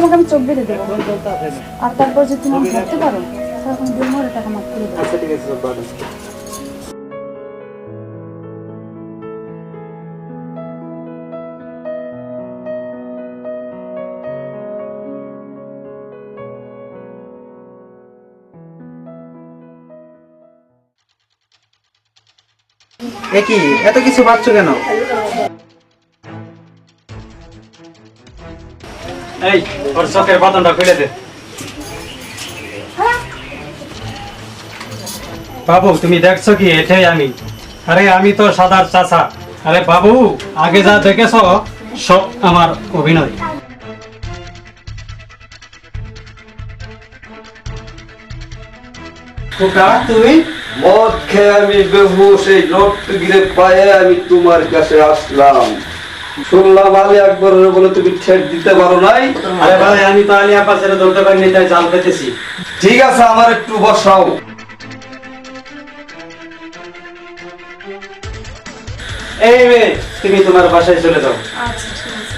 তোমাকে আমি চোখ বেঁধে দেবো, আর তারপর যদি তুমি আমাকে ধরতে পারো তখন 2,000 টাকা মাফ করে দেবো। আচ্ছা ঠিক আছে বাবা। এ কি এত কিছু ভাবছো কেন? এই ওর চোখের বাঁধনটা খুলে দে। বাবু তুমি দেখছো কি? এটাই আমি। আরে আমি তো সাদার চাচা। আরে বাবু আগে যা দেখেছো সব আমার অভিনয়। খোকা তুই? মদ খেয়ে আমি বেহুশ, এই রক্ত গিরে পায়ে আমি তোমার কাছে আসলাম। শুনলাম আলী আকবরের বলে তুমি ঠেট দিতে পারো নাই। আরে ভাই আমি তো আলিয়া পাশের ধরতে পারিনি, তাই জাল পেতেছি। ঠিক আছে, আমার একটু বসাও। এই মেয়ে তুমি তোমার বাসায় চলে যাও। আচ্ছা ঠিক আছে।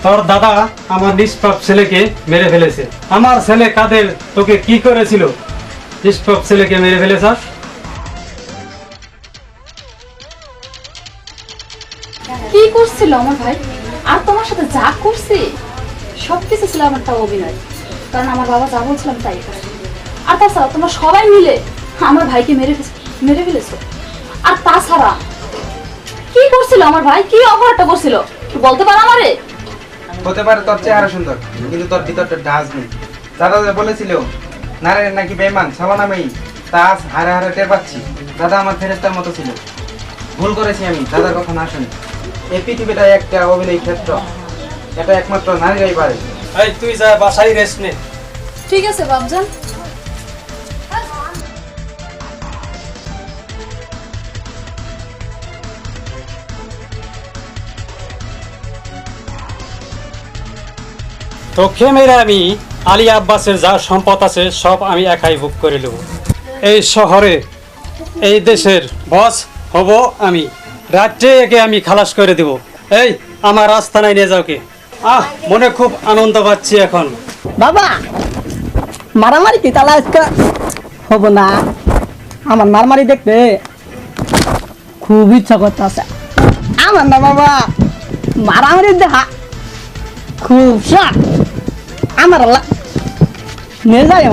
তোর দাদা আমার নিষ্পাপ ছেলেকে মেরে ফেলেছে। আমার ছেলে কাদের তোকে কি করেছিল? নিষ্পাপ ছেলেকে মেরে ফেলেছ। কি করছিল আমার ভাই? আর তোমার সাথে যা করছি সবকিছু ছিল আমারটা অভিনয়, কারণ আমার বাবা যা বলছিলাম তাই করছি। আর তাছাড়া তোমরা সবাই মিলে আমার ভাইকে মেরে ফেলেছো। আর তাছাড়া কি করছিল আমার ভাই? কি অপরাধটা করছিল বলতে পারো আমারে? হতে পারে তোর চেহারা সুন্দর, কিন্তু তোর ভিতরটা ডাজ নেই। দাদা যে বলেছিল নারে নাকি বেমান সাবানা মেই, তা আজ হারে হারে টের পাচ্ছি। দাদা আমার ফেরেস্তার মতো ছিল। ভুল করেছি আমি, দাদার কথা না শুনি। এই পৃথিবীটা একটা অভিনয় ক্ষেত্র, এটা একমাত্র নারীরাই পারে। এই তুই যা বাসায় রেস্ট নে। ঠিক আছে বাবজান। তোকে মেরে আমি আলী আব্বাসের যা সম্পদ আছে সব আমি একাই ভোগ করে নেব। এই শহরে এই দেশের বস হব আমি। রাত্রে একে আমি খালাস করে দেব। এই আমার আস্তানায় নিয়ে যাও কে। মনে খুব আনন্দ পাচ্ছি এখন। বাবা মারামারি কি তাহলে আজকে হব না? আমার মারামারি দেখতে খুব ইচ্ছা করতেছে আমার না বাবা। মারামারি দেখা খুব শখ আমার। নিয়ে যাই